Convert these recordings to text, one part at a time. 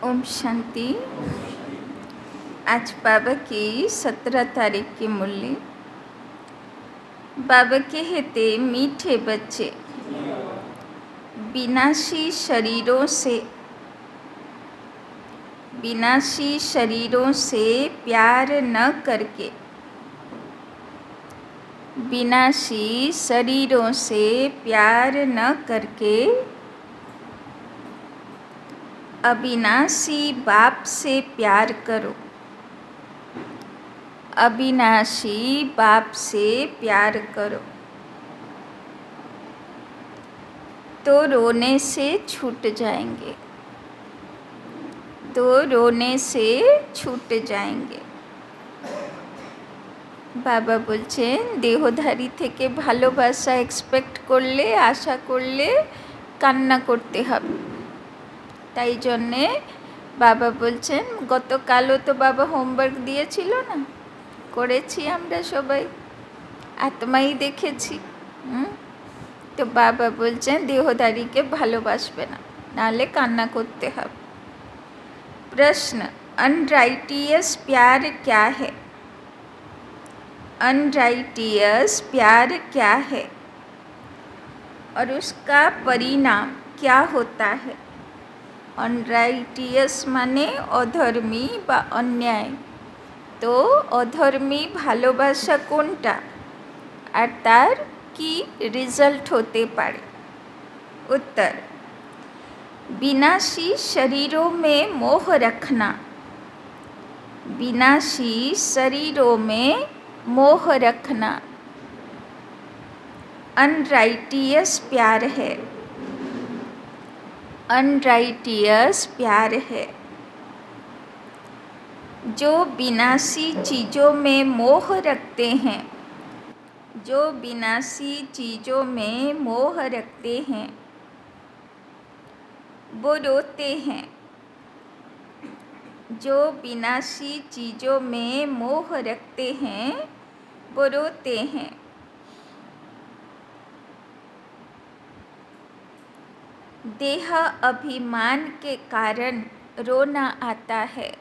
ओम शांति। आज बाबा की 17 तारीख की मुरली। बाबा कहते मीठे बच्चे, विनाशी शरीरों से प्यार न करके, विनाशी शरीरों से प्यार न करके अविनाशी बाप से प्यार करो। अविनाशी बाप से प्यार करो तो रोने से छूट जाएंगे, तो रोने से छूट जाएंगे। बाबा बोलছেন দেহধারী থেকে ভালোবাসা এক্সপেক্ট করলে, আশা করলে কান্না করতে হবে। তাই জন্যে বাবা বলছেন, গতকালও তো বাবা হোমওয়ার্ক দিয়েছিল না, করেছি আমরা সবাই, আত্মাই দেখেছি। তো বাবা বলছেন দেহধারীকে ভালোবাসবে না, নাহলে কান্না করতে হবে। प्रश्न, अनराइटियस प्यार क्या है? अनराइटियस प्यार क्या है और उसका परिणाम क्या होता है? अनराइटियस माने अधर्मी बा अन्याय। तो अधर्मी भालोबासा कोनटा और तार की रिजल्ट होते पारे? उत्तर, विनाशी शरीरों में मोह रखना। विनाशी शरीरों में मोह रखना अनराइटियस प्यार है। अनराइटियस प्यार है। जो विनाशी चीज़ों में मोह रखते हैं, जो विनाशी चीज़ों में मोह रखते हैं वो रोते हैं। जो विनाशी चीज़ों में मोह रखते हैं वो रोते हैं। देह अभिमान के कारण रोना आता है।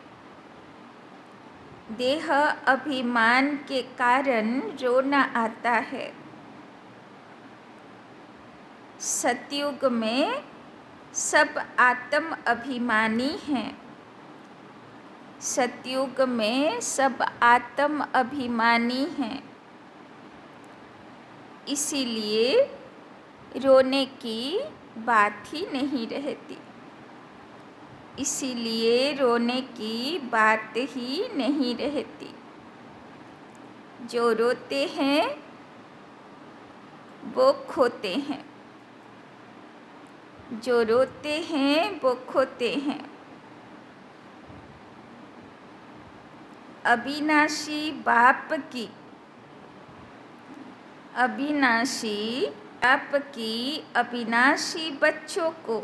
देह अभिमान के कारण रोना आता है। सतयुग में सब आत्म अभिमानी हैं। सतयुग में सब आत्म अभिमानी हैं, इसीलिए रोने की बात ही नहीं रहती। इसीलिए रोने की बात ही नहीं रहती। जो रोते हैं वो खोते हैं। जो रोते हैं वो खोते हैं। अविनाशी बाप की अविनाशी बच्चों को,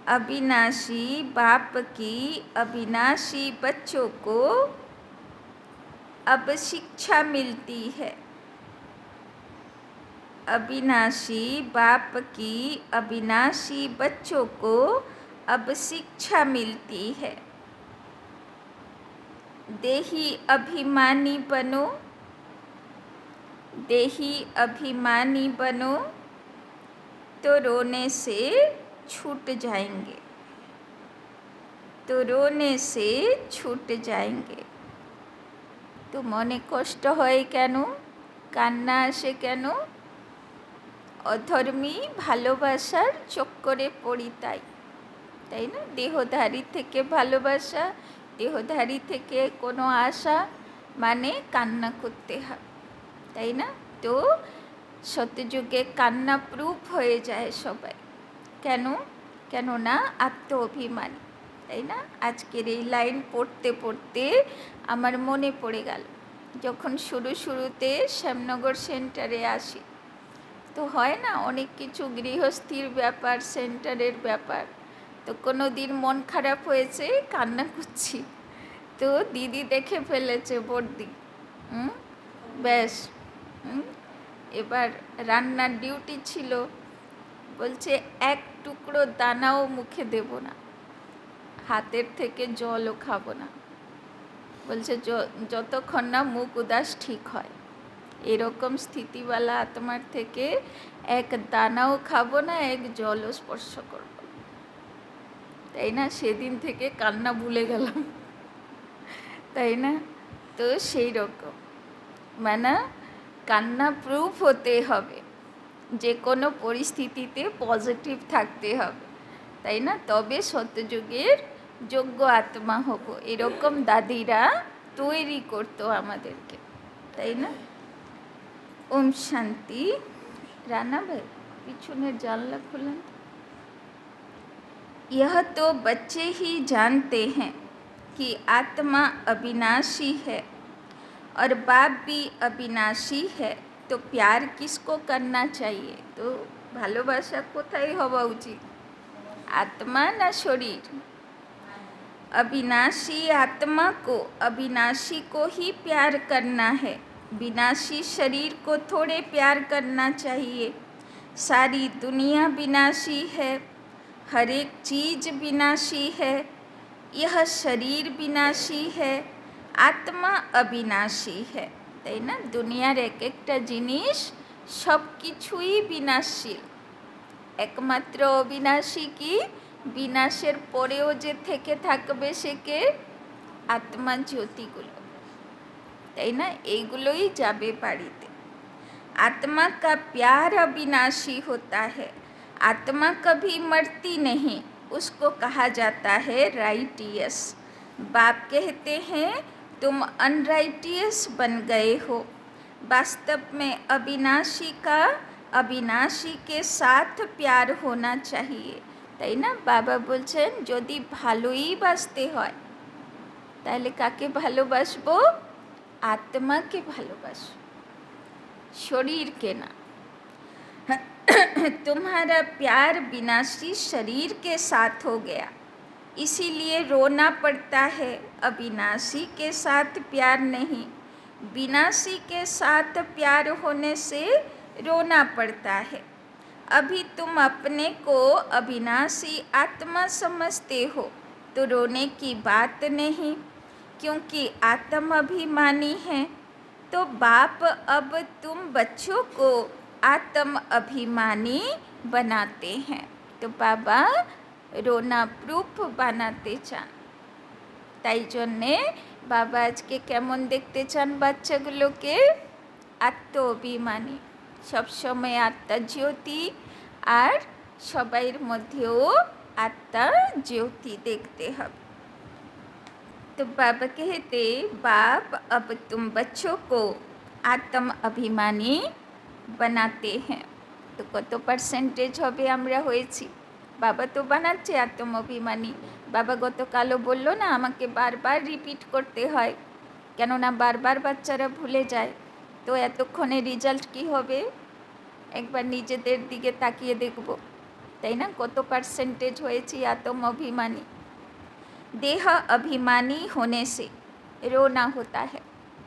अविनाशी बाप की अविनाशी बच्चों को अब शिक्षा मिलती है। अविनाशी बाप की अविनाशी बच्चों को अब शिक्षा मिलती है। देही अभिमानी बनो, देही अभिमानी बनो तो रोने से छूट जाएंगे, तो रोने से छूट जाएंगे। तो मने कष्ट হয় কেন, কান্না আসে কেন? অধর্মী ভালোবাসার চক্করে পড়ি তাই, তাই না? দেহধারী থেকে ভালোবাসা, দেহধারী থেকে কোনো আশা, মানে কান্না করতে হবে, তাই না? তো সত্যযুগে কান্না প্রুফ হয়ে যায় সবাই। কেন? কেননা আত্ম অভিমানী, তাই না? আজকের এই লাইন পড়তে পড়তে আমার মনে পড়ে গেল, যখন শুরুতে শ্যামনগর সেন্টারে আসি, তো হয় না অনেক কিছু গৃহস্থির ব্যাপার, সেন্টারের ব্যাপার, তো কোনো দিন মন খারাপ হয়েছে, কান্না করছি, তো দিদি দেখে ফেলেছে, বর্দি, ব্যাস, এবার রান্নার ডিউটি ছিল, বলছে এক টুকরো দানাও মুখে দেব না। হাতের থেকে জলও খাবো না। বলছে যতক্ষণ না মুখ উদাস ঠিক হয়। এরকম স্থিতিওয়ালা আত্মার থেকে এক দানাও খাবো না, এক জলও স্পর্শ করব, তাই না? সেদিন থেকে কান্না ভুলে গেলাম, তাই না? তো সেই রকম মানে কান্না প্রুফ হতে হবে, যে কোনো পরিস্থিতিতে পজিটিভ থাকতে হবে, তাই না? তবে সত্যযুগের যোগ্য আত্মা হব, এরকম দাদিরা তৈরি করতো আমাদেরকে, তাই না? ওম শান্তি। রানা ভাই পিছনের জানলা খুলেন। यह तो बच्चे ही जानते हैं कि आत्मा अविनाशी है और बाप भी अविनाशी है, तो प्यार किसको करना चाहिए? तो ভালোবাসা কোথায় হওয়া উচিত, आत्मा ना शरीर? अविनाशी आत्मा को, अविनाशी को ही प्यार करना है, विनाशी शरीर को थोड़े प्यार करना चाहिए। सारी दुनिया विनाशी है, हर एक चीज़ विनाशी है, यह शरीर विनाशी है, आत्मा अविनाशी है, তাই না? দুনিয়ার এক একটা জিনিস সব কিছুই বিনাশশীল, একমাত্র অবিনাশী কি? বিনাশের পরেও যে থেকে থাকবে সে কে? আত্মা জ্যোতিগুলো, তাই না? এইগুলোই যাবে বাড়িতে। आत्मा का प्यार अविनाशी होता है, आत्मा कभी मरती नहीं, उसको कहा जाता है राइटियस। बाप कहते हैं तुम अनराइटियस बन गए हो। वास्तव में अविनाशी का अविनाशी के साथ प्यार होना चाहिए, তাই না? বাবা বলছেন যদি ভালোই বাসতে হয় তাহলে কাকে ভালোবাসবো? আত্মাকে ভালোবাসো, শরীরকে না। तुम्हारा प्यार विनाशी शरीर के साथ हो गया, इसीलिए रोना पड़ता है। अविनाशी के साथ प्यार नहीं, विनाशी के साथ प्यार होने से रोना पड़ता है। अभी तुम अपने को अविनाशी आत्मा समझते हो तो रोने की बात नहीं, क्योंकि आत्म अभिमानी है। तो बाप अब तुम बच्चों को आत्म अभिमानी बनाते हैं। तो बाबा রোনা প্রুফ বানাতে চান, তাই জন্যে বাবা আজকে কেমন দেখতে চান বাচ্চাগুলোকে? আত্ম অভিমানী, সবসময় আত্মা জ্যোতি, আর সবাইয়ের মধ্যেও আত্মা জ্যোতি দেখতে হবে। तो बाबा कहते बाप अब तुम बच्चों को आत्म अभिमानी बनाते हैं। तो কত পার্সেন্টেজ হবে আমরা হয়েছি? বাবা তো বানাচ্ছে আত্ম অভিমানী। বাবা গতকালও বললো না আমাকে বারবার রিপিট করতে হয়, কেননা বারবার বাচ্চারা ভুলে যায়। তো এতক্ষণে রেজাল্ট কী হবে একবার নিজেদের দিকে তাকিয়ে দেখব, তাই না? কত পার্সেন্টেজ হয়েছি আত্ম অভিমানী। দেহ অভিমানী होने से रोना होता है,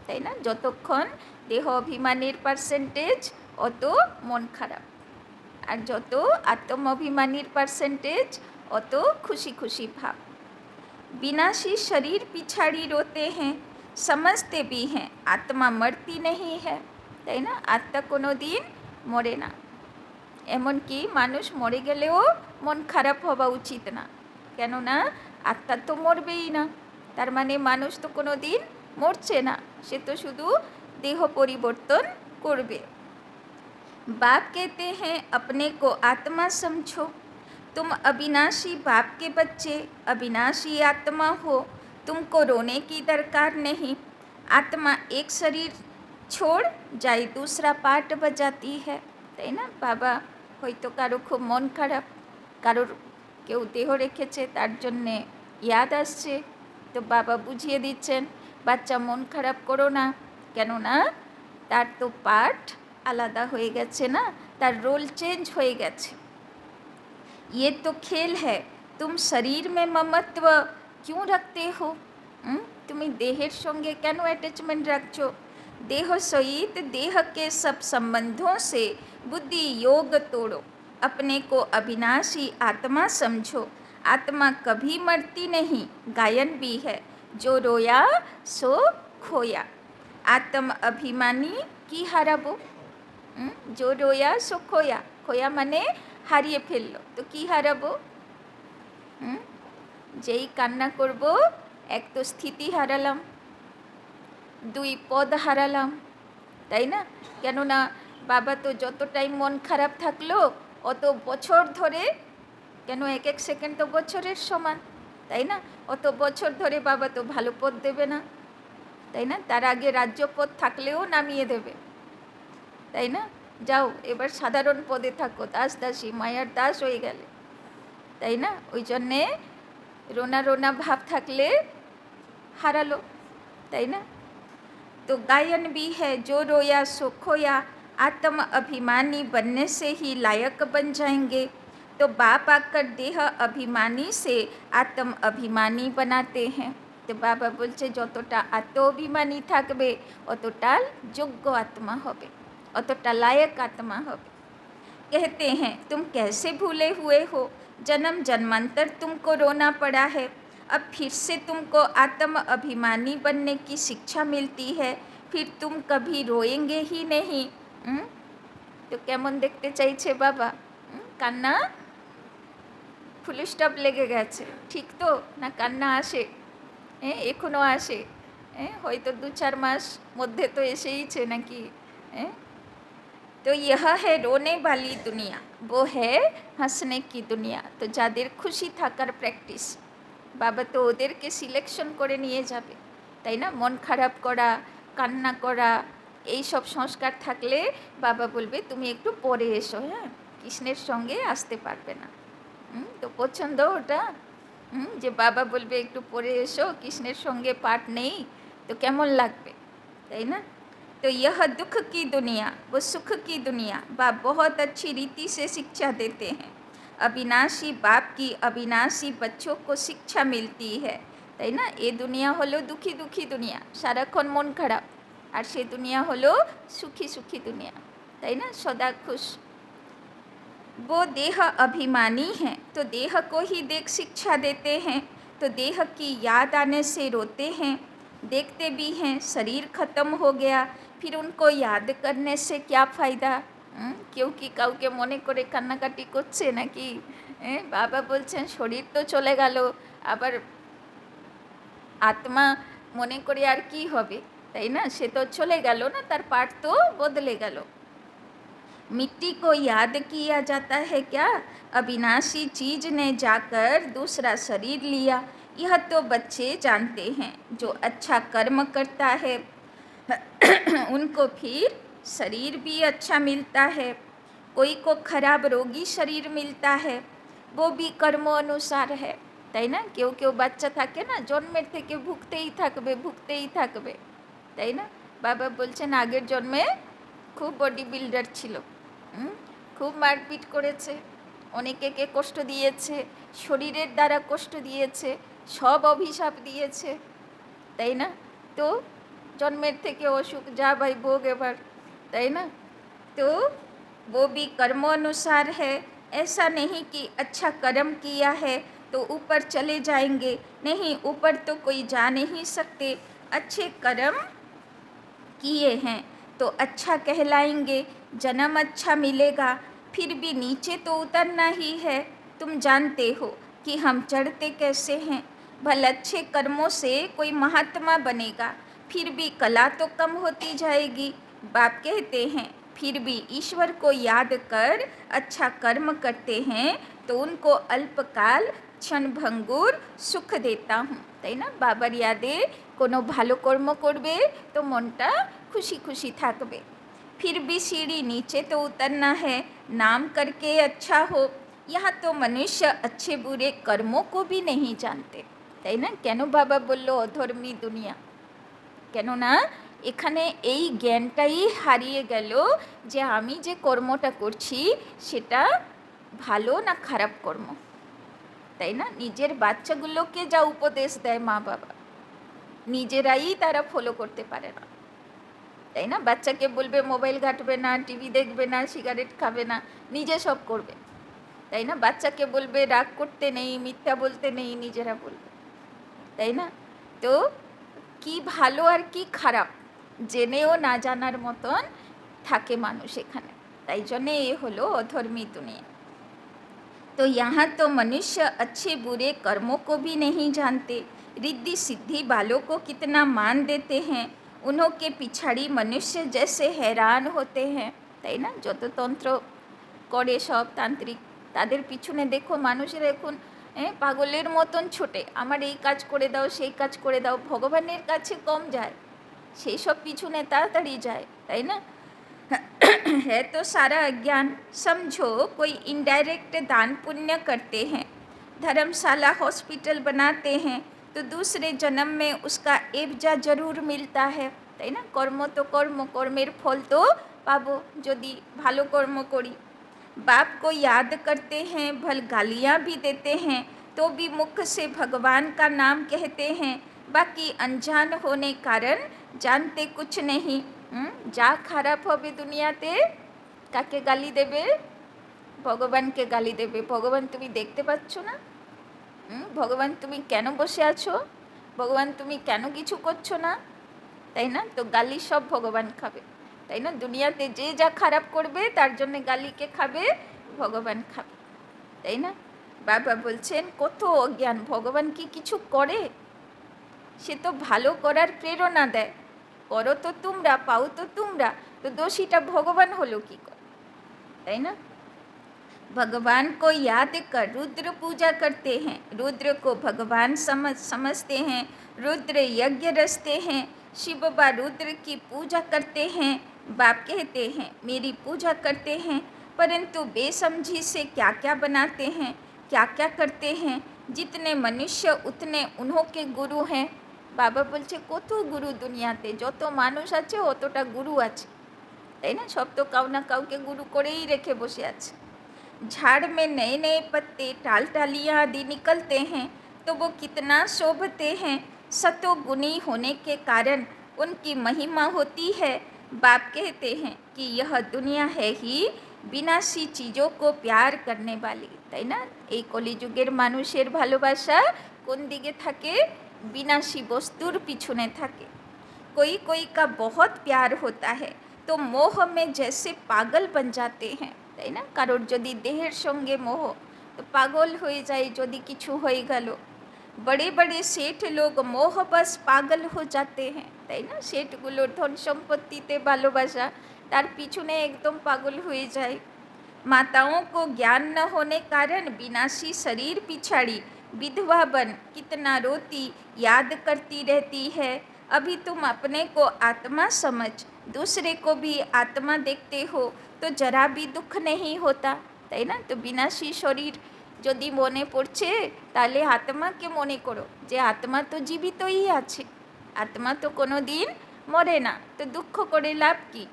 তাই না? যতক্ষণ দেহ অভিমানীর পার্সেন্টেজ অত মন খারাপ, আর যত আত্ম অভিমানীর পার্সেন্টেজ অত খুশি খুশি ভাব। विनाशी शरीर पिछाड़ी रोते हैं, समझते भी हैं आत्मा मरती नहीं है, তাই না? আত্মা কোনো দিন মরে না, এমনকি মানুষ মরে গেলেও মন খারাপ হওয়া উচিত না, কেননা আত্মা তো মরবেই না। তার মানে মানুষ তো কোনো দিন মরছে না, সে তো শুধু দেহ পরিবর্তন করবে। बाप कहते हैं अपने को आत्मा समझो, तुम अविनाशी बाप के बच्चे, अविनाशी आत्मा हो, तुमको रोने की दरकार नहीं। आत्मा एक शरीर छोड़ जाए दूसरा पार्ट बजाती है, তাই না? বাবা হয়তো কারো খুব মন খারাপ, কারোর কেউ দেহ রেখেছে তার জন্যে ইয়াদ আসছে, তো বাবা বুঝিয়ে দিচ্ছেন বাচ্চা মন খারাপ করো না, কেননা তার তো পার্ট আলাদা হয়ে গেছে না, তার রোল চেঞ্জ হয়ে গেছে। ये तो खेल है, तुम शरीर में ममत्व क्यों रखते हो? তুমি দেহের সঙ্গে কেন অ্যাটাচমেন্ট রাখছো? देह सहित देह के सब संबंधों से बुद्धि योग तोड़ो, अपने को अविनाशी आत्मा समझो, आत्मा कभी मरती नहीं गायन भी है, जो रोया सो खोया। आत्म अभिमानी কি হারাবো? जो रोया सो खोया, खोया মানে হারিয়ে ফেললো, তো কি হারাবো? যেই কান্না করব, এক তো স্থিতি হারালাম, দুই পদ হারালাম, তাই না? কেননা বাবা তো যত টাইম মন খারাপ থাকলো অত বছর ধরে, কেন এক এক সেকেন্ড তো বছরের সমান, তাই না? অত বছর ধরে বাবা তো ভালো পদ দেবে না, তাই না? তার আগে রাজ্যপদ থাকলেও নামিয়ে দেবে, তাই না? যাও এবার সাধারণ পদে থাকো, দাস দাসী মায়ার দাস হয়ে গেলে, তাই না? ওই জন্যে রোনা রোনা ভাব থাকলে হারালো, তাই না? तो गायन भी है, जो रोया सो खोया। आत्म अभिमानी बनने से ही लायक बन जाएंगे। तो बाप आकर देह अभिमानी से आत्म अभिमानी बनाते हैं। तो बाबा बोलছে যতটা আত্ম অভিমানী থাকবে অতটা যোগ্য আত্মা হবে, অতটা লায়ক আত্মা হবে। कहते हैं तुम कैसे भूले हुए हो, जन्म जन्मांतर तुमको रोना पड़ा है, अब फिर से तुमको आत्म अभिमानी बनने की शिक्षा मिलती है, फिर तुम कभी रोएंगे ही नहीं। तो কেমন দেখতে চাইছে বাবা? কান্না ফুল স্টপ লেগে গেছে, ঠিক তো না? কান্না আসে, এখনো আসে, হয়তো 2-4 মাস মধ্যে তো এসেইছে নাকি? তো यह है रोने वाली दुनिया, वो है हंसने की दुनिया। তো যাদের খুশি থাকার প্র্যাকটিস, বাবা তো ওদেরকে সিলেকশন করে নিয়ে যাবে, তাই না? মন খারাপ করা, কান্না করা, এই সব সংস্কার থাকলে বাবা বলবে তুমি একটু পরে এসো, হ্যাঁ, কৃষ্ণের সঙ্গে আসতে পারবে না। তো পছন্দ ওটা, যে বাবা বলবে একটু পরে এসো, কৃষ্ণের সঙ্গে পাঠ নেই, তো কেমন লাগবে, তাই না? तो यह दुख की दुनिया वो सुख की दुनिया, बाप बहुत अच्छी रीति से शिक्षा देते हैं। अविनाशी बाप की अविनाशी बच्चों को शिक्षा मिलती है, তাই না? এই দুনিয়া হলো দুঃখী দুঃখী দুনিয়া, সারাক্ষণ মন খারাপ, আর সে দুনিয়া হলো সুখী সুখী দুনিয়া, তাই না? সদা খুশ। वो देह अभिमानी हैं, तो देह को ही देख शिक्षा देते हैं, तो देह की याद आने से रोते हैं, देखते भी हैं शरीर खत्म हो गया, फिर उनको याद करने से क्या फ़ायदा। কেউ কি কাউকে মনে করে কান্নাকাটি করছে নাকি? বাবা বলছেন শরীর তো চলে গেল, আবার আত্মা মনে করে আর কি হবে, তাই না? সে তো চলে গেল না, তার পার্ট তো বদলে গেল। मिट्टी को याद किया जाता है क्या, अविनाशी चीज ने जाकर दूसरा शरीर लिया, यह तो बच्चे जानते हैं। जो अच्छा कर्म करता है उनको फिर शरीर भी अच्छा मिलता है, कोई को खराब रोगी शरीर मिलता है, वो भी कर्म अनुसार है, তাই না? কেউ কেউ বাচ্চা থাকে না, জন্মের থেকে ভুগতেই থাকবে ভুগতেই থাকবে, তাই না? বাবা বলছেন আগের জন্মে খুব বডি বিল্ডার ছিল, খুব মারপিট করেছে, অনেকেকে কষ্ট দিয়েছে, শরীরের দ্বারা কষ্ট দিয়েছে, সব অভিশাপ দিয়েছে, তাই না? তো জন্মের থেকে অসুখ, যা ভাই ভোগ এবার, তাই না? तो वो भी कर्म अनुसार है, ऐसा नहीं कि अच्छा कर्म किया है तो ऊपर चले जाएंगे, नहीं, ऊपर तो कोई जा नहीं सकते। अच्छे कर्म किए हैं तो अच्छा कहलाएंगे, जन्म अच्छा मिलेगा, फिर भी नीचे तो उतरना ही है। तुम जानते हो कि हम चढ़ते कैसे हैं, भले अच्छे कर्मों से कोई महात्मा बनेगा, फिर भी कला तो कम होती जाएगी। बाप कहते हैं फिर भी ईश्वर को याद कर अच्छा कर्म करते हैं तो उनको अल्पकाल क्षणभंगुर सुख देता हूँ, তাই না? বাবার ইয়াদে কোনো ভালো কর্ম করবে তো মনটা খুশি খুশি থাকবে। फिर भी सीढ़ी नीचे तो उतरना है, नाम करके अच्छा हो। यहाँ तो मनुष्य अच्छे बुरे कर्मों को भी नहीं जानते, তাই না? কেন বাবা বললো অধর্মী দুনিয়া? কেননা এখানে এই জ্ঞানটাই হারিয়ে গেল যে আমি যে কর্মটা করছি সেটা ভালো না খারাপ কর্ম, তাই না? নিজের বাচ্চাগুলোকে যা উপদেশ দেয় মা বাবা, নিজেরাই তারা ফলো করতে পারে না, তাই না? বাচ্চাকে বলবে মোবাইল ঘাঁটবে না, টিভি দেখবে না, সিগারেট খাবে না, নিজে সব করবে, তাই না? বাচ্চাকে বলবে রাগ করতে নেই, মিথ্যা বলতে নেই, নিজেরা বলবে, তাই না? তো কি ভালো আর কি খারাপ জেনেও না জানার মতন থাকে মানুষ এখানে। তাই জন্যে এ হলো অধর্মী দুনিয়া। तो यहाँ तो मनुष्य अच्छे बुरे कर्मों को भी नहीं जानते, रिद्धि सिद्धि वालों को कितना मान देते हैं, उन्हों के पिछाड़ी मनुष्य जैसे हैरान होते हैं। তাই না? যত তন্ত্র করে সব তান্ত্রিক, তাদের পিছনে দেখো মানুষের এখন পাগলের মতন ছোটে, আমার এই কাজ করে দাও, সেই কাজ করে দাও। ভগবানের কাছে কম যায়, সেই সব পিছনে তাড়াতাড়ি যায়, তাই না? है तो सारा अज्ञान। समझो कोई इनडायरेक्ट दान पुण्य करते हैं, धर्मशाला हॉस्पिटल बनाते हैं, तो दूसरे जन्म में उसका एवजा जरूर मिलता है, তাই না? কর্ম তো কর্ম, কর্মের ফল তো পাবো যদি ভালো কর্ম করি। बाप को याद करते हैं, भल गालियाँ भी देते हैं, तो भी मुख से भगवान का नाम कहते हैं, बाकी अनजान होने कारण जानते कुछ नहीं। যা খারাপ হবে দুনিয়াতে কাকে গালি দেবে? ভগবানকে গালি দেবে। ভগবান তুমি দেখতে পাচ্ছ না? ভগবান তুমি কেন বসে আছো? ভগবান তুমি কেন কিছু করছো না? তাই না? তো গালি সব ভগবান খাবে, তাই না? দুনিয়াতে যে যা খারাপ করবে তার জন্য গালিকে খাবে, ভগবান খাবে, তাই না? বাবা বলছেন কত অজ্ঞান, ভগবান কি কিছু করে? সে তো ভালো করার প্রেরণা দেয়, করো তো তোমরা, পাও তো তোমরা, তো দোষীটা ভগবান হলো কি করে, তাই না? भगवान को याद कर रुद्र पूजा करते हैं, रुद्र को भगवान समझते हैं, रुद्र यज्ञ रचते हैं, शिव बा रुद्र की पूजा करते हैं। बाप कहते हैं मेरी पूजा करते हैं, परंतु बेसमझी से क्या क्या बनाते हैं, क्या क्या करते हैं। जितने मनुष्य उतने उन्हों के गुरु हैं। बाबा बोलছে কত গুরু দুনিয়াতে, যত মানুষ আছে অতটা গুরু আছে, তাই না? সব তো কাউ না কাউকে গুরু করেই রেখে বসে আছে। झाड़ में नए नए पत्ते टाल टालियाँ आदि निकलते हैं, तो वो कितना शोभते हैं। सतो गुणी होने के कारण उनकी महिमा होती है। बाप कहते हैं कि यह दुनिया है ही বিনাশী चीज़ों को प्यार करने वाली, তাই না? এই কলিযুগের মানুষের ভালোবাসা কোন দিকে থাকে? বিনাশী বস্তুর পিছনে থাকে। कोई कोई का बहुत प्यार होता है तो मोह में जैसे पागल बन जाते हैं, তাই না? কারোর যদি দেহের সঙ্গে মোহ, তো পাগল হয়ে যায় যদি কিছু হয়ে গেল। बड़े बड़े सेठ लोग मोह बस पागल हो जाते हैं, তাই না? সেঠগুলোর ধন সম্পত্তিতে ভালোবাসা, তার পিছনে একদম পাগল হয়ে যায়। माताओं को ज्ञान न होने कारण विनाशी शरीर पिछाड़ी विधवा बन कितना रोती याद करती रहती है। अभी तुम अपने को आत्मा समझ, दूसरे को भी आत्मा देखते हो, तो जरा भी दुख नहीं होता, তাই না? তো বিনাশী শরীর যদি মনে পড়ছে তাহলে আত্মাকে মনে করো যে আত্মা তো জীবিতই আছে, আত্মা তো কোনো দিন মরে না, তো দুঃখ করে লাভ কি?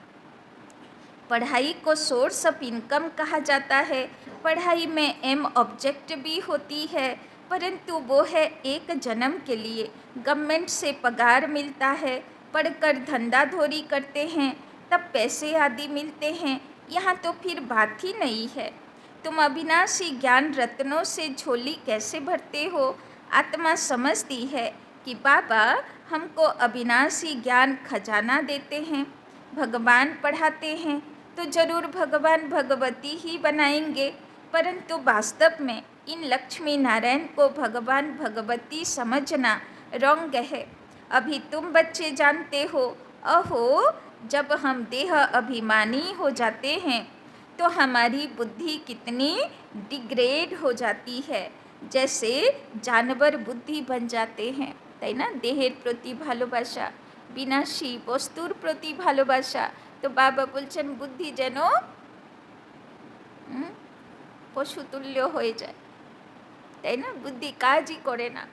पढ़ाई को सोर्स ऑफ इनकम कहा जाता है। पढ़ाई में एम ऑब्जेक्ट भी होती है, परंतु वो है एक जन्म के लिए। गवर्नमेंट से पगार मिलता है, पढ़कर धंधा धोरी करते हैं, तब पैसे आदि मिलते हैं। यहाँ तो फिर बात ही नहीं है। तुम अविनाशी ज्ञान रत्नों से झोली कैसे भरते हो? आत्मा समझती है कि बाबा हमको अविनाशी ज्ञान खजाना देते हैं, भगवान पढ़ाते हैं, तो जरूर भगवान भगवती ही बनाएंगे। परंतु वास्तव में इन लक्ष्मी नारायण को भगवान भगवती समझना रॉन्ग है। अभी तुम बच्चे जानते हो, अहो जब हम देह अभिमानी हो जाते हैं तो हमारी बुद्धि कितनी डिग्रेड हो जाती है, जैसे जानवर बुद्धि बन जाते हैं, তাই না? দেহের প্রতি ভালোবাসা, বিনাশী বস্তুর প্রতি ভালোবাসা, তো বাবা বলছেন বুদ্ধি যেন পশুতুল্য হয়ে যায়, তাই না? বুদ্ধি কাজই করে না।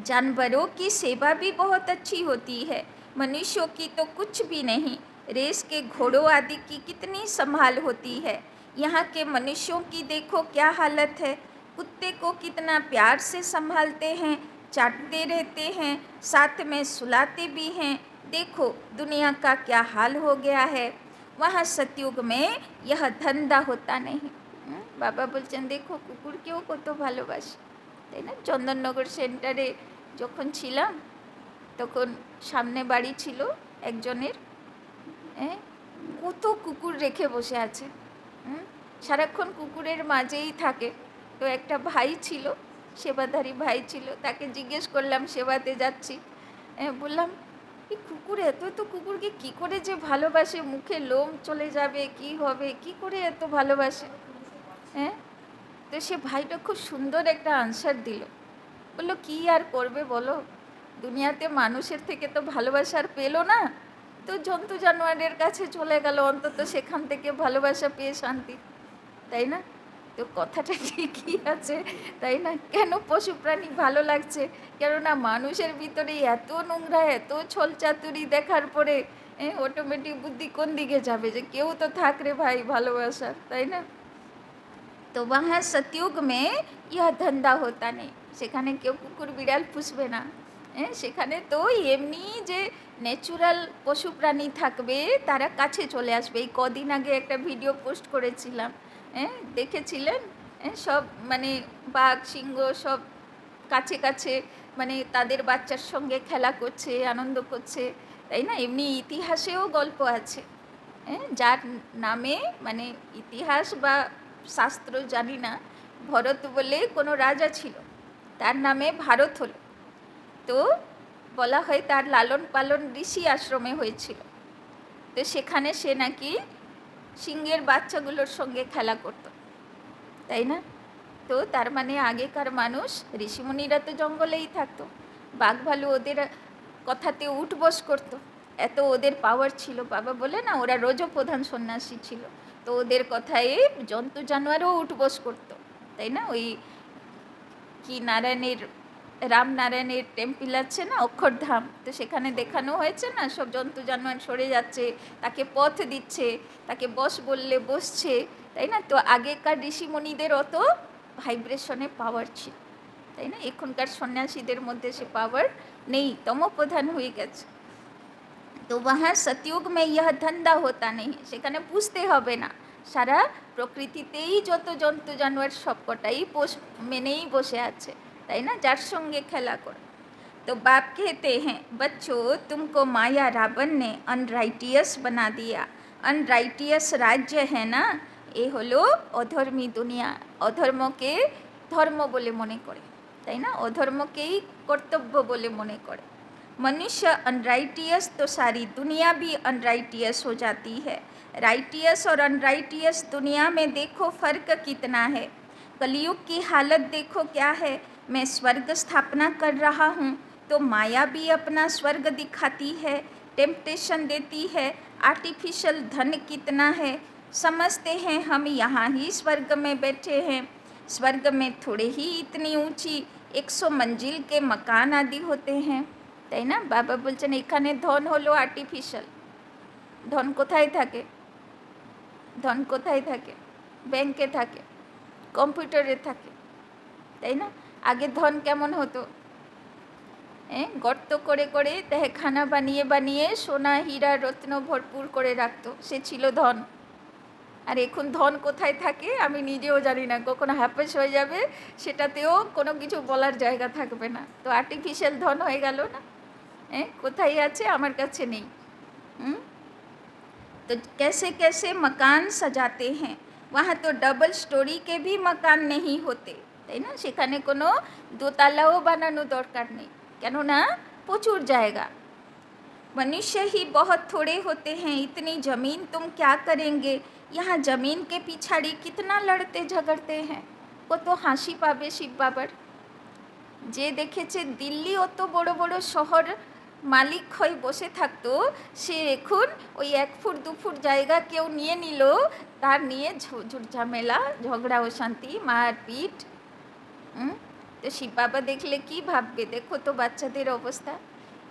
जानवरों की सेवा भी बहुत अच्छी होती है, मनुष्यों की तो कुछ भी नहीं। रेस के घोड़ों आदि की कितनी संभाल होती है, यहाँ के मनुष्यों की देखो क्या हालत है। कुत्ते को कितना प्यार से संभालते हैं, चाटते रहते हैं, साथ में सुलाते भी हैं। देखो दुनिया का क्या हाल हो गया है। वहाँ सतयुग में यह धंधा होता नहीं। বাবা বলছেন দেখো কুকুরকেও কত ভালোবাসে, তাই না? চন্দননগর সেন্টারে যখন ছিলাম তখন সামনে বাড়ি ছিল একজনের, হ্যাঁ, কত কুকুর রেখে বসে আছে, সারাক্ষণ কুকুরের মাঝেই থাকে। তো একটা ভাই ছিল, সেবাধারী ভাই ছিল, তাকে জিজ্ঞেস করলাম, সেবাতে যাচ্ছি, বললাম এই কুকুর এত এত কুকুরকে কি করে যে ভালোবাসে, মুখে লোম চলে যাবে, কি হবে, কি করে এত ভালোবাসে, হ্যাঁ? তো সে ভাইটা খুব সুন্দর একটা আনসার দিল, বললো কি আর করবে বলো, দুনিয়াতে মানুষের থেকে তো ভালোবাসার পেলো না, তো জন্তু জানোয়ারের কাছে চলে গেল, অন্তত সেখান থেকে ভালোবাসা পেয়ে শান্তি, তাই না? তো কথাটা ঠিকই আছে, তাই না? কেন পশু প্রাণী ভালো লাগছে, কেননা মানুষের ভিতরে এত নোংরা, এত ছল চাতুরি দেখার পরে অটোমেটিক বুদ্ধি কোন দিকে যাবে, যে কেউ তো থাক রে ভাই ভালোবাসা, তাই না? তো वहाँ सतयुग में यह धंधा होता नहीं, সেখানে কেউ কুকুর বিড়াল পুষবে না, সেখানে তো এমনি যে ন্যাচুরাল পশু প্রাণী থাকবে তারা কাছে চলে আসবে। এই কদিন আগে একটা ভিডিও পোস্ট করেছিলাম, দেখেছিলেন? সব মানে বাঘ সিংহ সব কাছে কাছে, মানে তাদের বাচ্চার সঙ্গে খেলা করছে, আনন্দ করছে, তাই না? এমনি ইতিহাসেও গল্প আছে, যার নামে, মানে ইতিহাস বা শাস্ত্র জানি না, ভরত বলে কোনো রাজা ছিল, তার নামে ভারত হলো। তো বলা হয় তার লালন পালন ঋষি আশ্রমে হয়েছিল। তো সেখানে সে নাকি সিংহের বাচ্চাগুলোর সঙ্গে খেলা করত, তাই না? তো তার মানে আগেকার মানুষ, ঋষিমুনিরা তো জঙ্গলেই থাকতো, বাঘ ভালু ওদের কথাতে উঠবস করতো, এত ওদের পাওয়ার ছিল। বাবা বলে না ওরা রজপ্রধান সন্ন্যাসী ছিল, তো ওদের কথায় জন্তু জানোয়ারও উঠবস করতো, তাই না? ওই কি নারায়ণের, রামনারায়ণের টেম্পল আছে না অক্ষরধাম, তো সেখানে দেখানো হয়েছে না সব জন্তু জানোয়ার সরে যাচ্ছে, তাকে পথ দিচ্ছে, তাকে বস বললে বসছে, তাই না? তো আগেকার ঋষিমণিদের অত ভাইব্রেশনে পাওয়ার ছিল, তাই না? এখনকার সন্ন্যাসীদের মধ্যে সে পাওয়ার নেই, তমপ্রধান হয়ে গেছে। তো वहाँ सतयुग में यह धंधा होता नहीं, সেখানে বুঝতে হবে না, সারা প্রকৃতিতেই যত জন্তু জানোয়ার সবকটাই পোষ মেনেই বসে আছে, তাই না? যার সঙ্গে খেলা করে। तो बाप कहते हैं बच्चों तुमको माया रावण ने अनराइटियस बना दिया, अनराइटियस राज्य है ना, এ হলো অধর্মী দুনিয়া, অধর্মকে ধর্ম বলে মনে করে, তাই না? অধর্মকেই কর্তব্য বলে মনে করে। मनुष्य अनराइटियस तो सारी दुनिया भी अनराइटियस हो जाती है। राइटियस और अनराइटियस दुनिया में देखो फ़र्क कितना है। कलयुग की हालत देखो क्या है। मैं स्वर्ग स्थापना कर रहा हूँ तो माया भी अपना स्वर्ग दिखाती है, टेम्पटेशन देती है। आर्टिफिशियल धन कितना है, समझते हैं हम यहाँ ही स्वर्ग में बैठे हैं। स्वर्ग में थोड़े ही इतनी ऊंची 100 मंजिल के मकान आदि होते हैं, তাই না? বাবা বলছেন এখানে ধন হলো আর্টিফিশিয়াল, ধন কোথায় থাকে, ধন কোথায় থাকে? ব্যাংকে থাকে, কম্পিউটারে থাকে, তাই না? আগে ধন কেমন হতো, গর্ত করে করে তহখানা বানিয়ে বানিয়ে সোনা হীরা রত্ন ভরপুর করে রাখতো, সে ছিল ধন। আর এখন ধন কোথায় থাকে আমি নিজেও জানি না, কখনো হ্যাপেস হয়ে যাবে, সেটাতেও কোনো কিছু বলার জায়গা থাকবে না, তো আর্টিফিশিয়াল ধন হয়ে গেল না, কোথায় আছে আমার কাছে নেই। तो कैसे कैसे मकान सजाते हैं, वहाँ तो डबल स्टोरी के भी मकान नहीं होते, তাই না? সেখানে কোনো দোতলাও বানানো দরকার নেই, কেননা প্রচুর জায়গা। मनुष्य ही बहुत थोड़े होते हैं, इतनी ज़मीन तुम क्या करेंगे, यहाँ ज़मीन के पिछाड़ी कितना लड़ते झगड़ते हैं। কত হাসি পাবে শিব বাবার, যে দেখেছে দিল্লি অত বড় বড় শহর মালিক হয়ে বসে থাকতো, সে এখন ওই 1 ফুট 2 ফুট জায়গা কেউ নিয়ে নিল, তার নিয়ে ঝামেলা ঝগড়া অশান্তি মারপিট। তো শিব বাবা দেখলে কি ভাববে, দেখো তো বাচ্চাদের অবস্থা,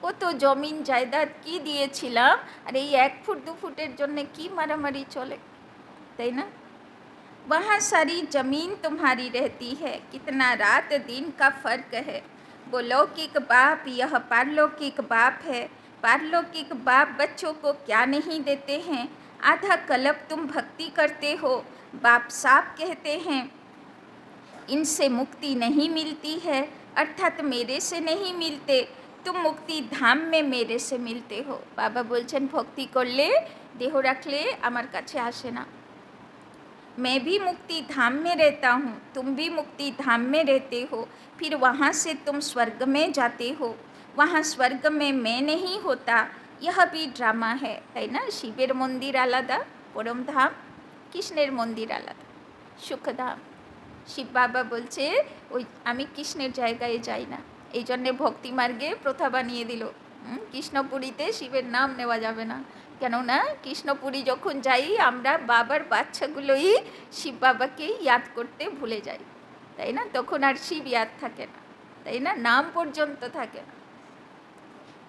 কত জমিন জায়দাদ কি দিয়েছিলাম, আর এই 1 ফুট 2 ফুটের জন্যে কি মারামারি চলে, তাই না? वहाँ सारी ज़मीन तुम्हारी रहती है, कितना रात दिन का फ़र्क है। वो लौकिक बाप यह पारलौकिक बाप है। पारलौकिक बाप बच्चों को क्या नहीं देते हैं, आधा कल्प तुम भक्ति करते हो, बाप साफ कहते हैं इनसे मुक्ति नहीं मिलती है, अर्थात मेरे से नहीं मिलते, तुम मुक्ति धाम में मेरे से मिलते हो। बाबा बोलছেন भक्ति करले देह रखले आमार काछे आसे ना, मैं भी मुक्ति धाम में रहता हूँ, तुम भी मुक्ति धाम में रहते हो, फिर वहाँ से तुम स्वर्ग में जाते हो, वहाँ स्वर्ग में मैं नहीं होता, यह भी ड्रामा है, ताई ना। शिवेर मंदिर आलादा, परम धाम, कृष्णेर मंदिर आलादा, सुखधाम। शिव बाबा बोलছে ওই আমি কৃষ্ণের জায়গায় যাই না, এই জন্যে ভক্তি মার্গে প্রথা বানিয়ে দিল কৃষ্ণপুরীতে শিবের নাম নেওয়া যাবে না, কেননা কৃষ্ণপুরী যখন যাই আমরা বাবার বাচ্চাগুলোই শিব বাবাকেই ইয়াদ করতে ভুলে যাই, তাই না। তখন আর শিব ইয়াদ থাকে না, তাই না, নাম পর্যন্ত থাকে না।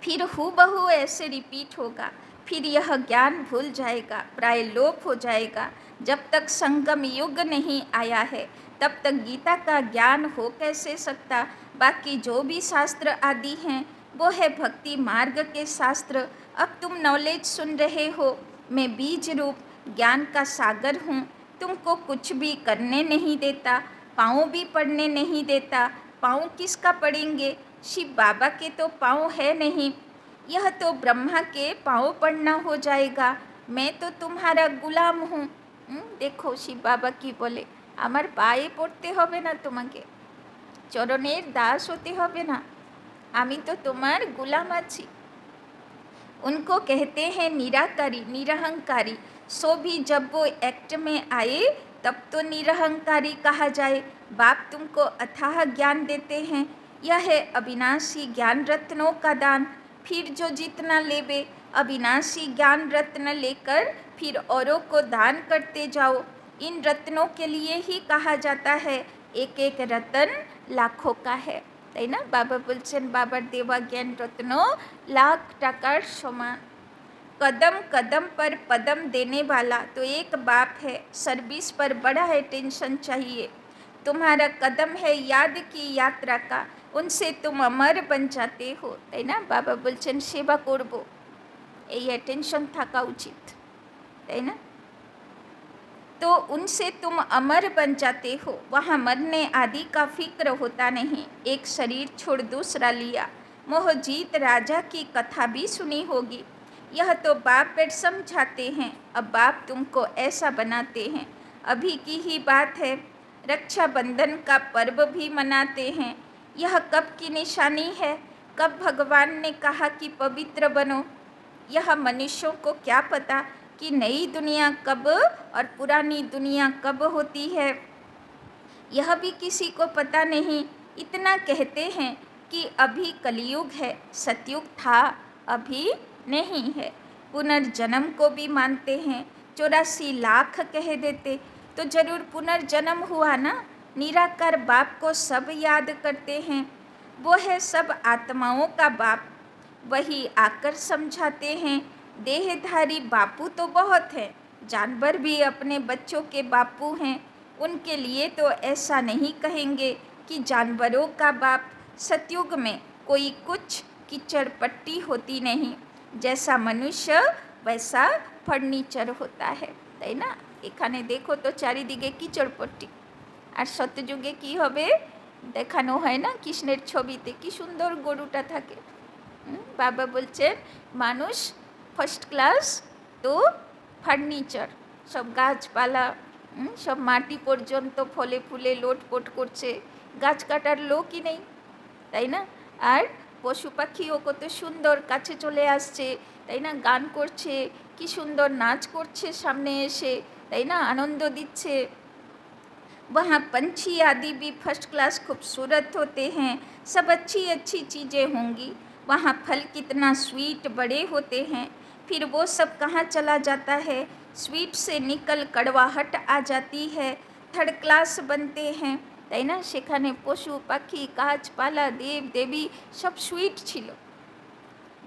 फिर हूबहू ऐसे रिपीट होगा, फिर यह ज्ञान भूल जाएगा, प्राय लोप हो जाएगा। जब तक संगम युग नहीं आया है तब तक गीता का ज्ञान हो कैसे सकता। बाकी जो भी शास्त्र आदि हैं वो है भक्ति मार्ग के शास्त्र। अब तुम नॉलेज सुन रहे हो, मैं बीज रूप ज्ञान का सागर हूँ, तुमको कुछ भी करने नहीं देता, पाँव भी पड़ने नहीं देता। पाँव किसका पड़ेंगे, शिव बाबा के तो पाँव है नहीं, यह तो ब्रह्मा के पाँव पड़ना हो जाएगा। मैं तो तुम्हारा गुलाम हूँ। देखो शिव बाबा की बोले आमार पाए पड़ते होबे ना, तुम्हें चरणेर दास होते होबे ना, आमी तो तुम्हार गुलाम आछि। उनको कहते हैं निराकारी, निरहंकारी। सो भी जब वो एक्ट में आए तब तो निरहंकारी कहा जाए। बाप तुमको अथाह ज्ञान देते हैं, यह है अविनाशी ज्ञान रत्नों का दान। फिर जो जितना लेबे अविनाशी ज्ञान रत्न लेकर फिर औरों को दान करते जाओ। इन रत्नों के लिए ही कहा जाता है एक एक रतन लाखों का है, তাই না। বাবা বলছেন বাবার দেওয়া জ্ঞান রত্ন लाख টাকার समान। कदम कदम पर पदम देने वाला तो एक बाप है, सर्विस पर बड़ा अटेंशन चाहिए। तुम्हारा कदम है याद की यात्रा का, उनसे तुम अमर बन जाते हो, তাই না। বাবা বলছেন সেবা করব, এই অ্যাটেনশন থাকা উচিত, তাই না। तो उनसे तुम अमर बन जाते हो, वहाँ मरने आदि का फिक्र होता नहीं। एक शरीर छोड़ दूसरा लिया, मोहजीत राजा की कथा भी सुनी होगी। यह तो बाप बेट समझाते हैं, अब बाप तुमको ऐसा बनाते हैं। अभी की ही बात है, रक्षाबंधन का पर्व भी मनाते हैं। यह कब की निशानी है, कब भगवान ने कहा कि पवित्र बनो। यह मनुष्यों को क्या पता कि नई दुनिया कब और पुरानी दुनिया कब होती है, यह भी किसी को पता नहीं। इतना कहते हैं कि अभी कलयुग है, सतयुग था अभी नहीं है। पुनर्जन्म को भी मानते हैं, 84 लाख कह देते तो जरूर पुनर्जन्म हुआ ना। निराकार बाप को सब याद करते हैं, वो है सब आत्माओं का बाप, वही आकर समझाते हैं। देहधारी बापू तो बहुत हैं, जानवर भी अपने बच्चों के बापू हैं। उनके लिए तो ऐसा नहीं कहेंगे कि जानवरों का बाप। सतयुग में कोई कुछ कीचड़ पट्टी होती नहीं, जैसा मनुष्य वैसा फर्नीचर होता है, তাই না। এখানে দেখো তো চারিদিকে কিচড় পট্টি, আর সত্যযুগে কি হবে দেখানো হয় না কৃষ্ণের ছবিতে কি সুন্দর গরুটা থাকে। বাবা বলছেন মানুষ ফার্স্ট ক্লাস তো ফার্নিচার, সব গাছপালা সব মাটি পর্যন্ত ফলে ফুলে লোটপোট করছে, গাছ কাটার লোকই নেই, তাই না। আর পশু পাখিও কত সুন্দর কাছে চলে আসছে, তাই না, গান করছে, কি সুন্দর নাচ করছে সামনে এসে, তাই না, আনন্দ দিচ্ছে। वहाँ पंछी आदि भी फर्स्ट क्लास खूबसूरत होते हैं, सब अच्छी अच्छी चीज़ें होंगी। वहाँ फल कितना स्वीट बड़े होते हैं, फिर वो सब कहाँ चला जाता है, स्वीट से निकल कड़वाहट आ जाती है, थर्ड क्लास बनते हैं, তাই না। সেখানে পশু পাখি গাছপালা দেব দেবী সব সুইট ছিল,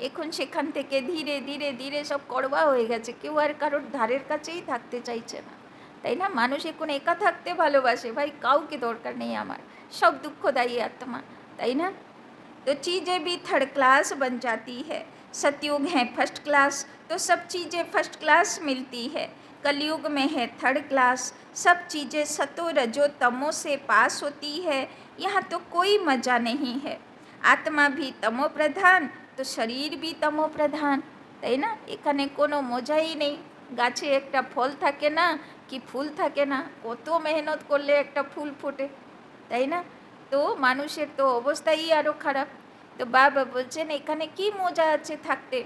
এখন সেখান থেকে ধীরে ধীরে ধীরে সব কড়বা হয়ে গেছে, কেউ আর কারোর ধারের কাছেই থাকতে চাইছে না, তাই না। মানুষ এখন একা থাকতে ভালোবাসে, ভাই কাউকে দরকার নেই আমার, সব দুঃখদায়ী আত্মা, তাই না। तो चीज़ें भी थर्ड क्लास बन जाती है। सतयुग है फर्स्ट क्लास, तो तो सब चीज़ें फर्स्ट क्लास मिलती है, कलयुग में है थर्ड क्लास। सब चीज़ें सतो रजो तमो से पास होती है, यहाँ तो कोई मज़ा नहीं है। आत्मा भी तमो प्रधान तो शरीर भी तमो प्रधान, তাই না? এখানে কোনো মজাই নেই। গাছে একটা ফল থাকে না কি ফুল থাকে না, কত মেহনত করলে একটা ফুল ফোটে, তাই না? তো মানুষের তো অবস্থাই আরও খারাপ। তো বাবা বলছেন এখানে কি মজা আছে থাকতে।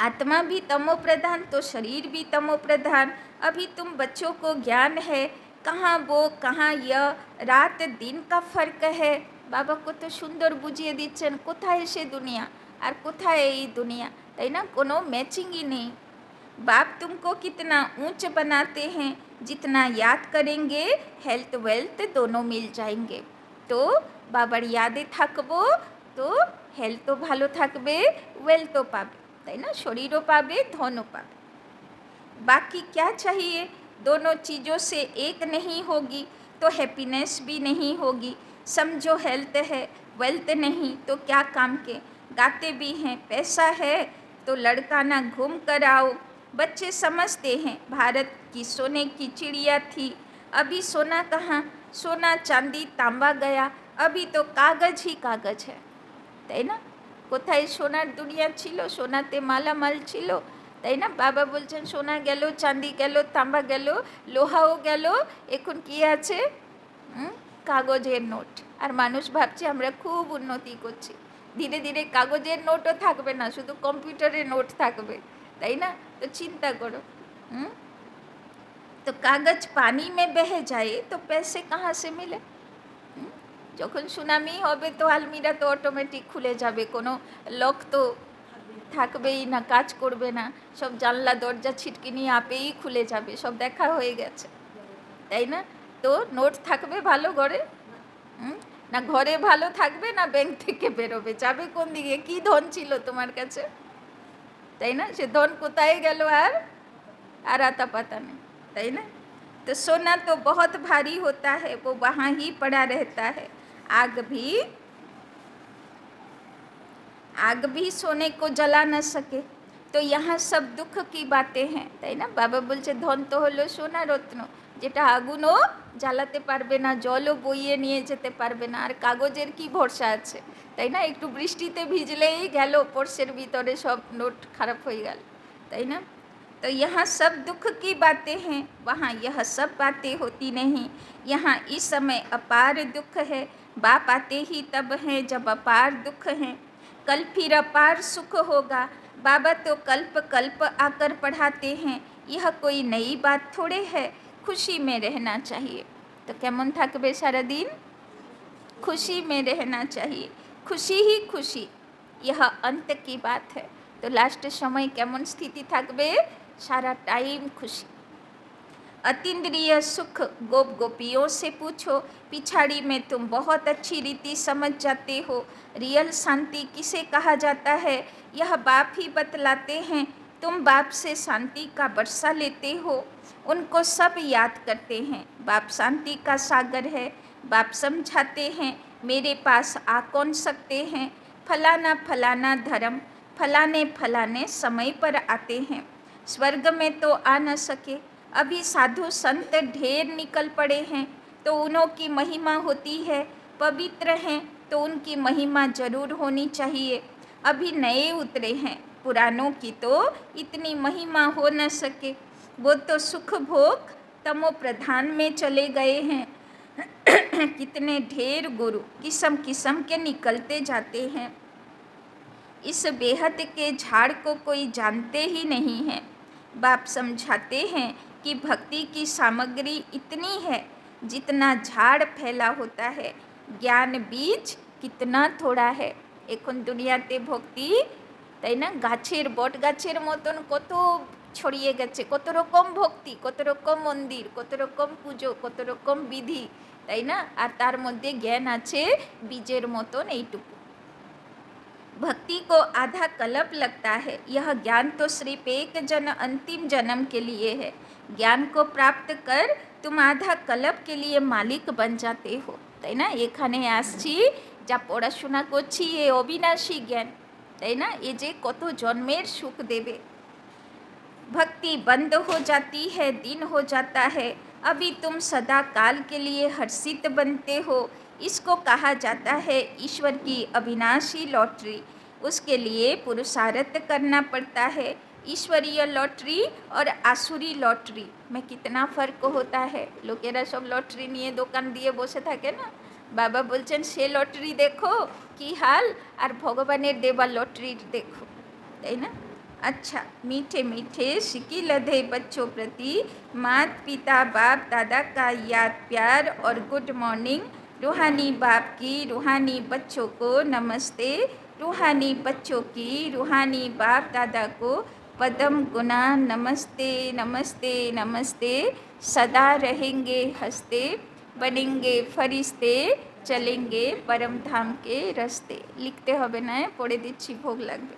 आत्मा भी तमो प्रधान तो शरीर भी तमो प्रधान। अभी तुम बच्चों को ज्ञान है, कहाँ वो कहाँ यह, रात दिन का फर्क है। बाबा को तो सुंदर बुझिए दिच्छेन कोथाय से दुनिया और कोथाय ये दुनिया, ताई ना, कोनो मैचिंग ही नहीं। बाप तुमको कितना ऊंच बनाते हैं, जितना याद करेंगे हेल्थ वेल्थ दोनों मिल जाएंगे। तो बाबार यादे थाकबो तो हेल्थ तो भालो थाकबे, वेल्थ तो पाबे, ताई ना, शरीरों पाबे धनों पाबे। बाकी क्या चाहिए, दोनों चीज़ों से एक नहीं होगी तो हैप्पीनेस भी नहीं होगी। समझो हेल्थ है वेल्थ नहीं तो क्या काम के। गाते भी हैं पैसा है तो लड़का ना घूम कर आओ। बच्चे समझते हैं भारत की सोने की चिड़िया थी, अभी सोना कहाँ, सोना चांदी तांबा गया, अभी तो कागज ही कागज है, ताई ना। কোথায় সোনার দুনিয়া ছিল, সোনাতে মালামাল ছিল, তাই না। বাবা বলছেন সোনা গেল, চাঁদি গেল, তাম্বা গেল, লোহাও গেল, এখন কি আছে, কাগজের নোট। আর মানুষ ভাবছে আমরা খুব উন্নতি করছি, ধীরে ধীরে কাগজের নোটও থাকবে না, শুধু কম্পিউটারের নোট থাকবে, তাই না। তো চিন্তা করো, তো কাগজ পানি में बह जाए तो पैसे कहाँ से मिले। যখন সুনামি হবে তো আলমিরা তো অটোমেটিক খুলে যাবে, কোনো লক তো থাকবেই না, কাজ করবে না, সব জানলা দরজা ছিটকিনি আপেই খুলে যাবে, সব দেখা হয়ে গেছে, তাই না। তো নোট থাকবে ভালো ঘরে, না ঘরে ভালো থাকবে না ব্যাংক থেকে বেরোবে, যাবে কোন দিকে। কি ধন ছিল তোমার কাছে, তাই না, সে ধন কোথায় গেল আর आता पता नहीं, তাই না। तो सोना तो बहुत भारी होता है, वो वहाँ ही पड़ा रहता है। आग भी सोने को जला न सके। तो यहाँ सब दुख की बातें हैं, তাই না। বাবা বলছে ধন তো হলো সোনা রত্ন, যেটা আগুনও জ্বালাতে পারবে না, জলও বইয়ে নিয়ে যেতে পারবে না, আর কাগজের কি ভরসা আছে, তাই না। একটু বৃষ্টিতে ভিজলেই গেল, পর্সের ভিতরে সব নোট খারাপ হয়ে গেল, তাই না। तो यहाँ सब दुख की बातें हैं, वहाँ यह सब बातें होती नहीं। यहाँ इस समय अपार दुख है, बाप आते ही तब हैं जब अपार दुख हैं। कल फिर अपार सुख होगा, बाबा तो कल्प कल्प आकर पढ़ाते हैं। यह कोई नई बात थोड़े है, खुशी में रहना चाहिए। तो केमन थाकबे सारा दिन, खुशी में रहना चाहिए, खुशी ही खुशी, यह अंत की बात है। तो लास्ट समय केमन स्थिति थाकबे, सारा टाइम खुशी। अतीन्द्रिय सुख गोप गोपियों से पूछो, पिछाड़ी में तुम बहुत अच्छी रीति समझ जाते हो। रियल शांति किसे कहा जाता है यह बाप ही बतलाते हैं। तुम बाप से शांति का बरसा लेते हो, उनको सब याद करते हैं। बाप शांति का सागर है, बाप समझाते हैं मेरे पास आ कौन सकते हैं। फलाना फलाना धर्म फलाने फलाने समय पर आते हैं, स्वर्ग में तो आ न सके। अभी साधु संत ढेर निकल पड़े हैं तो उन्हों की महिमा होती है, पवित्र हैं तो उनकी महिमा जरूर होनी चाहिए। अभी नए उतरे हैं, पुरानों की तो इतनी महिमा हो न सके, वो तो सुख भोग तमो प्रधान में चले गए हैं। कितने ढेर गुरु किस्म किस्म के निकलते जाते हैं, इस बेहद के झाड़ को कोई जानते ही नहीं है। बाप समझाते हैं कि भक्ति की सामग्री इतनी है जितना झाड़ फैला होता है, ज्ञान बीज कितना थोड़ा है। এখন দুনিয়াতে ভক্তি, তাই না, গাছের বট গাছের মতন কত ছড়িয়ে গেছে, কত রকম ভক্তি, কত রকম মন্দির, কত রকম পুজো, কত রকম বিধি, তাই না। আর তার মধ্যে জ্ঞান আছে বীজের মতন এইটুকু। भक्ति को आधा कल्प लगता है, यह ज्ञान तो सिर्फ एक अंतिम जन्म के लिए है। ज्ञान को प्राप्त कर तुम आधा कल्प के लिए मालिक बन जाते हो, তাই না। এখানে আসছি যা পড়াশোনা করছি এ অবিনাশী জ্ঞান, তাই না, এ যে কত জন্মের সুখ দেবে। भक्ति बंद हो जाती है, दिन हो जाता है, अभी तुम सदा काल के लिए हर्षित बनते हो। इसको कहा जाता है ईश्वर की अविनाशी लॉटरी। उसके लिए पुरुषार्थ करना पड़ता है। ईश्वरीय लॉटरी और आसुरी लॉटरी में कितना फ़र्क होता है। लोकेरा सब लॉटरी निये दोकान दिए बसे থাকে ना, बाबा बोलছেন সে লটারি देखो की हाल और भगवानेर देवा लॉटरी देखो, ताई ना। अच्छा, मीठे मीठे सिकी लधे बच्चों प्रति माता पिता बाप दादा का याद प्यार और गुड मॉर्निंग। रूहानी बाप की रूहानी बच्चों को नमस्ते, रूहानी बच्चों की रूहानी बाप दादा को पदम गुना नमस्ते नमस्ते नमस्ते। सदा रहेंगे हंसते, बनेंगे फरिश्ते, चलेंगे परम धाम के रास्ते। लिखते হবে না, পড়ে দিচ্ছি, भोग লাগবে।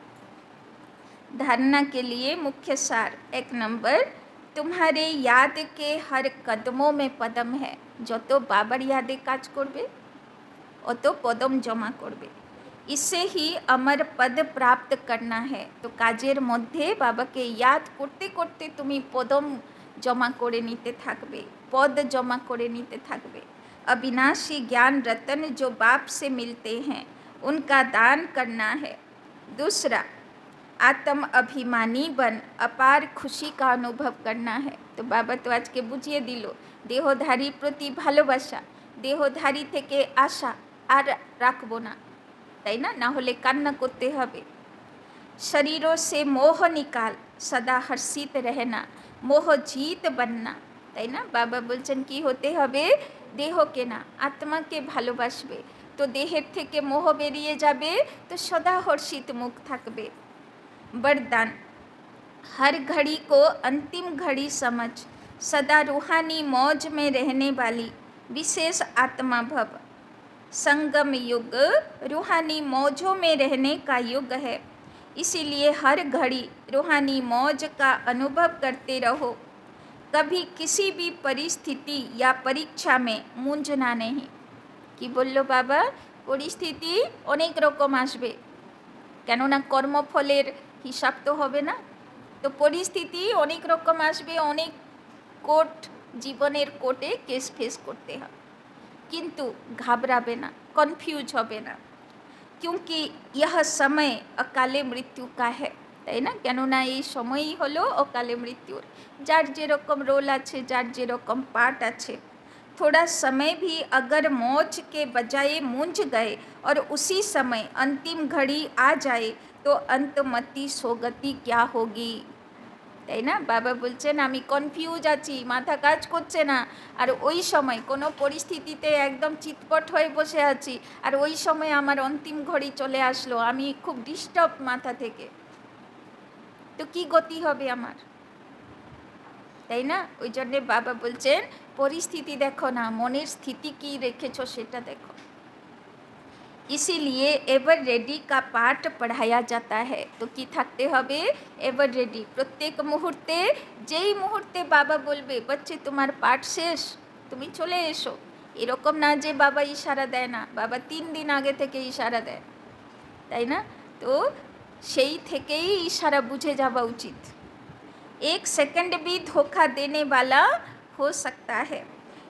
धारणा के लिए मुख्य सार। 1 नंबर, तुम्हारे याद के हर कदमों में पदम है। যত বাবার यादे কাজ করবে অত পদম জমা করবে। इससे ही अमर पद प्राप्त करना है। तो কাজের মধ্যে বাবাকে याद করতে করতে তুমি পদম জমা করে নিতে থাকবে, পদ জমা করে নিতে থাকবে। अविनाशी ज्ञान रतन जो बाप से मिलते हैं उनका दान करना है। दूसरा, आत्म अभिमानी बन अपार खुशी का अनुभव करना है। तो बाबा तो आज के बुझिए दिल देहधारी प्रति भालोबासा, देहधारी थेके आशा आर राखबो ना, ताई ना, ना होले कान्ना करते हबे। शरीरों से मोह निकाल सदा हर्षित रहना, मोह जीत बनना, ताई ना। बाबा बोलছেন কি হতে হবে, দেহকে না আত্মাকে ভালোবাসবে, তো দেহের থেকে মোহ বেরিয়ে যাবে, তো সদা হর্ষিত মুখ থাকবে। वरदान, हर घड़ी को अंतिम घड़ी समझ, सदा रूहानी मौज में रहने वाली विशेष आत्मा भव। संगम युग रूहानी मौजों में रहने का युग है, इसीलिए हर घड़ी रूहानी मौज का अनुभव करते रहो। कभी किसी भी परिस्थिति या परीक्षा में मूंझना नहीं। कि बोलो बाबा, परिस्थिति अनेक रकम आसबे, কেননা কর্মফলের হিসাব তো হবে না, তো পরিস্থিতি অনেক রকম আসবে, অনেক কোর্ট, জীবনের কোর্টে কেস ফেস করতে হবে, কিন্তু ঘাবড়াবে না, কনফিউজ হবে না। क्योंकि यह समय अकाले मृत्यु का है, তাই না, কেননা এই সময়ই হলো অকালে মৃত্যুর। যার যেরকম রোল আছে, যার যেরকম পার্ট আছে। थोड़ा समय भी अगर मौज के बजाय मूंझ गए और उसी समय अंतिम घड़ी आ जाए तो अंतमति सोगति क्या होगी, তাই না। বাবা বলছেন আমি কনফিউজ আছি, মাথা কাজ করছে না, আর ওই সময় কোনো পরিস্থিতিতে একদম চিৎপট হয়ে বসে আছি, আর ওই সময় আমার অন্তিম ঘড়ি চলে আসলো, আমি খুব ডিস্টার্ব মাথা থেকে, তো কি গতি হবে আমার, তাই না। ওই জন্যে বাবা বলছেন परिस्थिति देखो ना, मनेर स्थिति की रेखेछो सेटा देखो। इसीलिए एवर रेडी का पाठ पढ़ाया जाता है। तो कि थाकते हबे, एवर रेडी, प्रत्येक मुहूर्ते जेई मुहूर्ते बाबा बोलबे बच्चे तुम्हार पाठ शेष, तुमी चले एसो, एरकम ना जे बाबा इशारा देय ना, बाबा 3 दिन आगे थेके इशारा देय, ताई ना। तो सेई थेकेई इशारा बुझे जावा उचित। 1 सेकेंड भी धोखा देने वाला हो सकता है,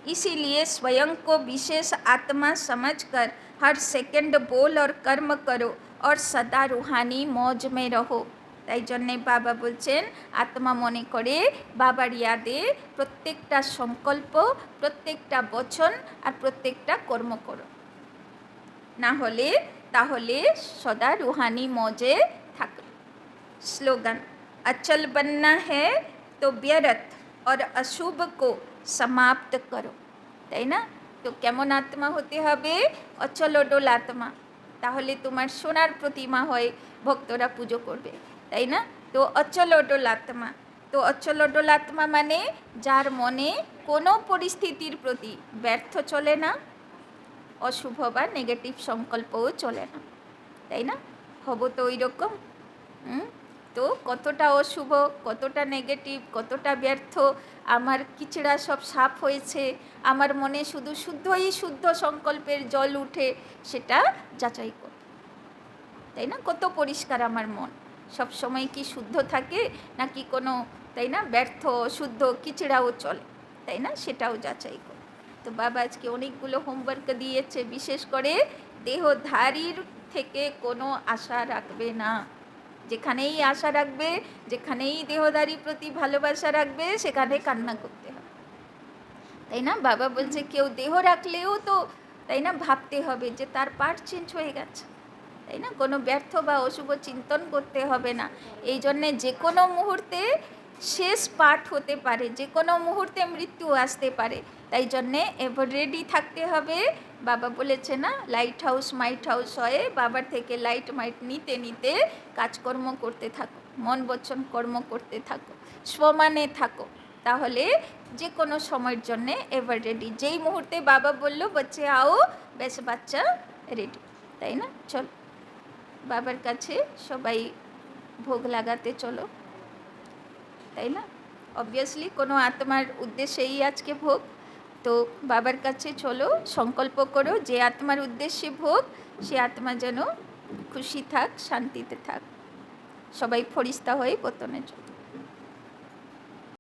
इसीलिए स्वयं को विशेष आत्मा समझकर हर सेकंड बोल और कर्म करो और सदा रूहानी मौज में रहो। তাই জন্যে বাবা বলছেন আত্মা মনে করে বাবার ইয়াদে প্রত্যেকটা সংকল্প, প্রত্যেকটা বচন আর প্রত্যেকটা কর্ম করো, না হলে তাহলে সদা রুহানি মজে থাকো। স্লোগান, अचल बनना है तो व्यर्थ और अशुभ को समाप्त करो, তাই না। তো কেমন আত্মা হতে হবে, অচল অডল আত্মা, তাহলে তোমার সোনার প্রতিমা হয় ভক্তরা পুজো করবে, তাই না। তো অচল অডল আত্মা, তো অচল অডল আত্মা মানে যার মনে কোনো পরিস্থিতির প্রতি ব্যর্থ চলে না, অশুভ বা নেগেটিভ সংকল্পও চলে না, তাই না। হব তো ওই রকম। তো কতটা অশুভ, কতটা নেগেটিভ, কতটা ব্যর্থ, আমার কিচড়া সব সাফ হয়েছে, আমার মনে শুধু শুদ্ধই শুদ্ধ সংকল্পের জল উঠে, সেটা যাচাই কর, তাই না। কত পরিষ্কার আমার মন, সব সময় কি শুদ্ধ থাকে নাকি কোনো, তাই তাই না, ব্যর্থ শুদ্ধ কিচড়াও চলে, তাই না, সেটাও যাচাই করো। তো বাবা আজকে অনেকগুলো হোমওয়ার্ক দিয়েছে, বিশেষ করে দেহধারীর থেকে কোনো আশা রাখবে না। যেখানেই আশা রাখবে, যেখানেই দেহধারীর প্রতি ভালোবাসা রাখবে, সেখানে কান্না করতে হবে, তাই না। বাবা বলছে কেউ দেহ রাখলেও তো, তাই না, ভাবতে হবে যে তার পার্ট চেঞ্জ হয়ে গেছে, তাই না, কোনো ব্যর্থ বা অশুভ চিন্তন করতে হবে না। এই জন্যে যে কোনো মুহূর্তে শেষ পাঠ হতে পারে, যে কোনো মুহূর্তে মৃত্যু আসতে পারে, তাই জন্যে এবার রেডি থাকতে হবে। বাবা বলেছে না, লাইট হাউস মাইট হাউস হয়ে বাবার থেকে লাইট মাইট নিতে নিতে কাজকর্ম করতে থাকো, মন বচন কর্ম করতে থাকো, সমানে থাকো, তাহলে যে কোনো সময়ের জন্যে এবার রেডি। যেই মুহূর্তে বাবা বললো বাচ্চা আও, ব্যাস বাচ্চা রেডি, তাই না। চল বাবার কাছে সবাই ভোগ লাগাতে চলো, তাই না। অবভিয়াসলি কোনো আত্মার উদ্দেশ্যেই আজকে ভোগ, তো বাবার কাছে চলো, সংকল্প করো যে আত্মার উদ্দেশ্যে ভোগ, সে আত্মা যেন খুশি থাক, শান্তিতে থাক। সবাই ফরিস্তা হয়ে পতনে চলো।